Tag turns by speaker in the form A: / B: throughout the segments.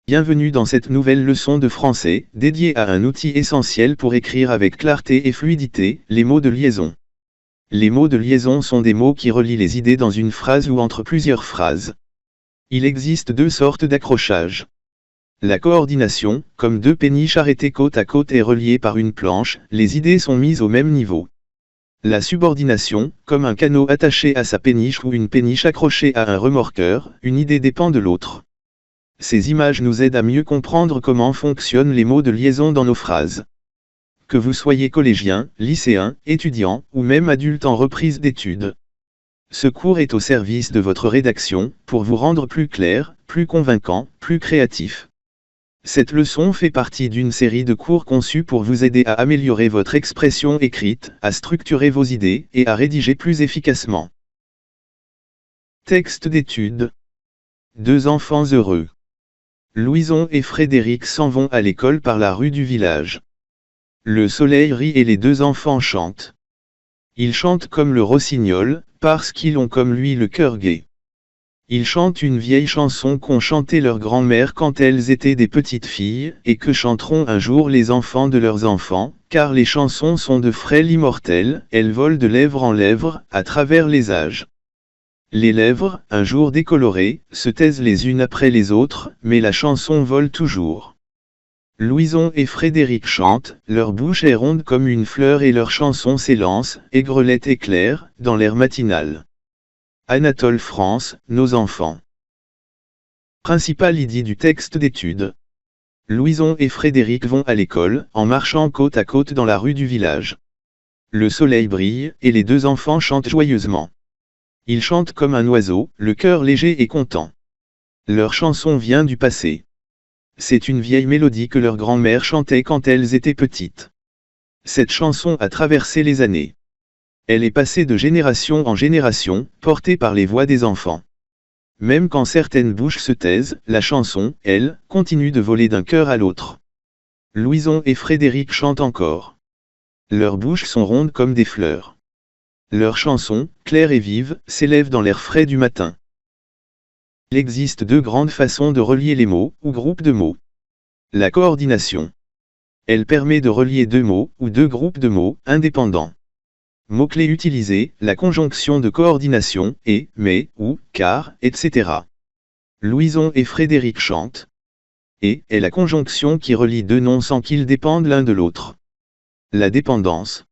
A: Bienvenue dans cette nouvelle leçon de français, dédiée à un outil essentiel pour écrire avec clarté et fluidité, les mots de liaison. Les mots de liaison sont des mots qui relient les idées dans une phrase ou entre plusieurs phrases. Il existe deux sortes d'accrochage. La coordination, comme deux péniches arrêtées côte à côte et reliées par une planche, les idées sont mises au même niveau. La subordination, comme un canot attaché à sa péniche ou une péniche accrochée à un remorqueur, une idée dépend de l'autre. Ces images nous aident à mieux comprendre comment fonctionnent les mots de liaison dans nos phrases. Que vous soyez collégien, lycéen, étudiant, ou même adulte en reprise d'études. Ce cours est au service de votre rédaction, pour vous rendre plus clair, plus convaincant, plus créatif. Cette leçon fait partie d'une série de cours conçus pour vous aider à améliorer votre expression écrite, à structurer vos idées, et à rédiger plus efficacement. Texte d'étude. Deux enfants heureux. Louison et Frédéric s'en vont à l'école par la rue du village. Le soleil rit et les deux enfants chantent. Ils chantent comme le rossignol, parce qu'ils ont comme lui le cœur gai. Ils chantent une vieille chanson qu'ont chantée leur grand-mère quand elles étaient des petites filles, et que chanteront un jour les enfants de leurs enfants, car les chansons sont de frêles immortelles, elles volent de lèvre en lèvre, à travers les âges. Les lèvres, un jour décolorées, se taisent les unes après les autres, mais la chanson vole toujours. Louison et Frédéric chantent, leur bouche est ronde comme une fleur et leur chanson s'élance, aigrelette et claire, dans l'air matinal. Anatole France, Nos enfants. Principale idée du texte d'étude. Louison et Frédéric vont à l'école, en marchant côte à côte dans la rue du village. Le soleil brille, et les deux enfants chantent joyeusement. Ils chantent comme un oiseau, le cœur léger et content. Leur chanson vient du passé. C'est une vieille mélodie que leur grand-mère chantait quand elles étaient petites. Cette chanson a traversé les années. Elle est passée de génération en génération, portée par les voix des enfants. Même quand certaines bouches se taisent, la chanson, elle, continue de voler d'un cœur à l'autre. Louison et Frédéric chantent encore. Leurs bouches sont rondes comme des fleurs. Leur chanson, claire et vive, s'élève dans l'air frais du matin. Il existe deux grandes façons de relier les mots, ou groupes de mots. La coordination. Elle permet de relier deux mots, ou deux groupes de mots, indépendants. Mots-clés utilisés, la conjonction de coordination, et, mais, ou, car, etc. Louison et Frédéric chantent. Et est la conjonction qui relie deux noms sans qu'ils dépendent l'un de l'autre. La dépendance.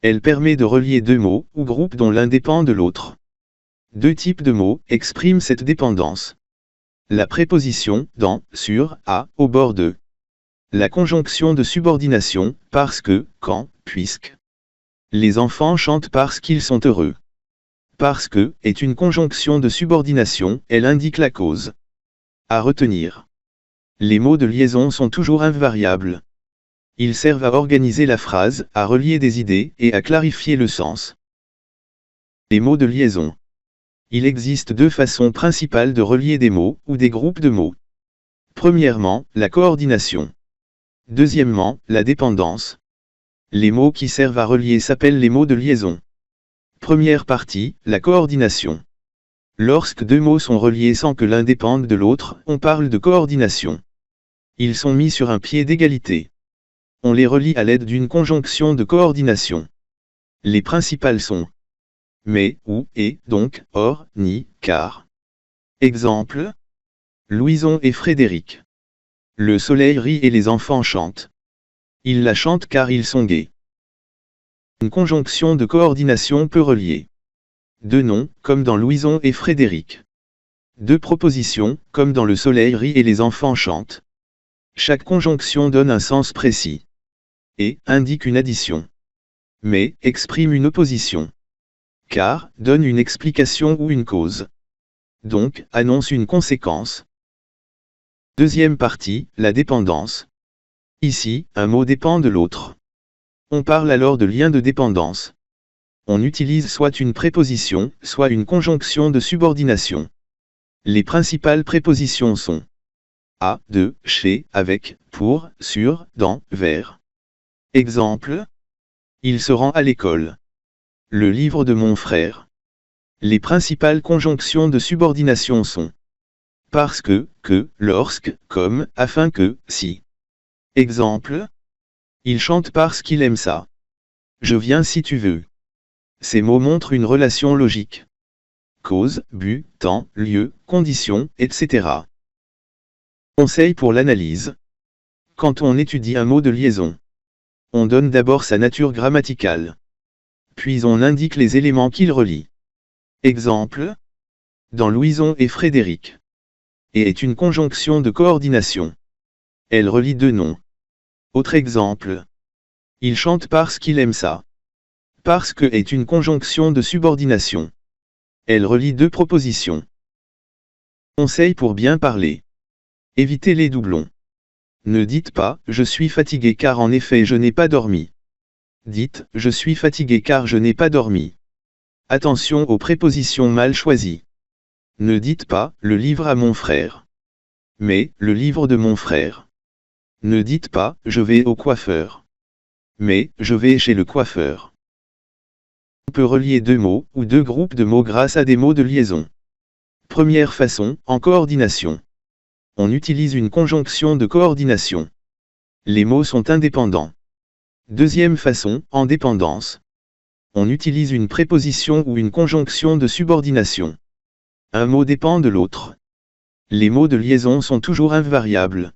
A: Elle permet de relier deux mots, ou groupes dont l'un dépend de l'autre. Deux types de mots expriment cette dépendance. La préposition, dans, sur, à, au bord de. La conjonction de subordination, parce que, quand, puisque. Les enfants chantent parce qu'ils sont heureux. Parce que, est une conjonction de subordination, elle indique la cause. À retenir. Les mots de liaison sont toujours invariables. Ils servent à organiser la phrase, à relier des idées, et à clarifier le sens. Les mots de liaison. Il existe deux façons principales de relier des mots, ou des groupes de mots. Premièrement, la coordination. Deuxièmement, la dépendance. Les mots qui servent à relier s'appellent les mots de liaison. Première partie, la coordination. Lorsque deux mots sont reliés sans que l'un dépende de l'autre, on parle de coordination. Ils sont mis sur un pied d'égalité. On les relie à l'aide d'une conjonction de coordination. Les principales sont mais, ou, et, donc, or, ni, car. Exemple. Louison et Frédéric. Le soleil rit et les enfants chantent. Ils la chantent car ils sont gais. Une conjonction de coordination peut relier deux noms, comme dans Louison et Frédéric. Deux propositions, comme dans le soleil rit et les enfants chantent. Chaque conjonction donne un sens précis. Et, indique une addition. Mais, exprime une opposition. Car, donne une explication ou une cause. Donc, annonce une conséquence. Deuxième partie, la dépendance. Ici, un mot dépend de l'autre. On parle alors de lien de dépendance. On utilise soit une préposition, soit une conjonction de subordination. Les principales prépositions sont à, de, chez, avec, pour, sur, dans, vers. Exemple. Il se rend à l'école. Le livre de mon frère. Les principales conjonctions de subordination sont parce que, lorsque, comme, afin que, si. Exemple. Il chante parce qu'il aime ça. Je viens si tu veux. Ces mots montrent une relation logique. Cause, but, temps, lieu, condition, etc. Conseil pour l'analyse. Quand on étudie un mot de liaison, on donne d'abord sa nature grammaticale. Puis on indique les éléments qu'il relie. Exemple. Dans Louison et Frédéric. Et est une conjonction de coordination. Elle relie deux noms. Autre exemple. Il chante parce qu'il aime ça. Parce que est une conjonction de subordination. Elle relie deux propositions. Conseil pour bien parler. Évitez les doublons. Ne dites pas « je suis fatigué car en effet je n'ai pas dormi ». Dites « je suis fatigué car je n'ai pas dormi ». Attention aux prépositions mal choisies. Ne dites pas « le livre à mon frère », mais « le livre de mon frère ». Ne dites pas « je vais au coiffeur », mais « je vais chez le coiffeur ». On peut relier deux mots ou deux groupes de mots grâce à des mots de liaison. Première façon, en coordination. On utilise une conjonction de coordination. Les mots sont indépendants. Deuxième façon, en dépendance. On utilise une préposition ou une conjonction de subordination. Un mot dépend de l'autre. Les mots de liaison sont toujours invariables.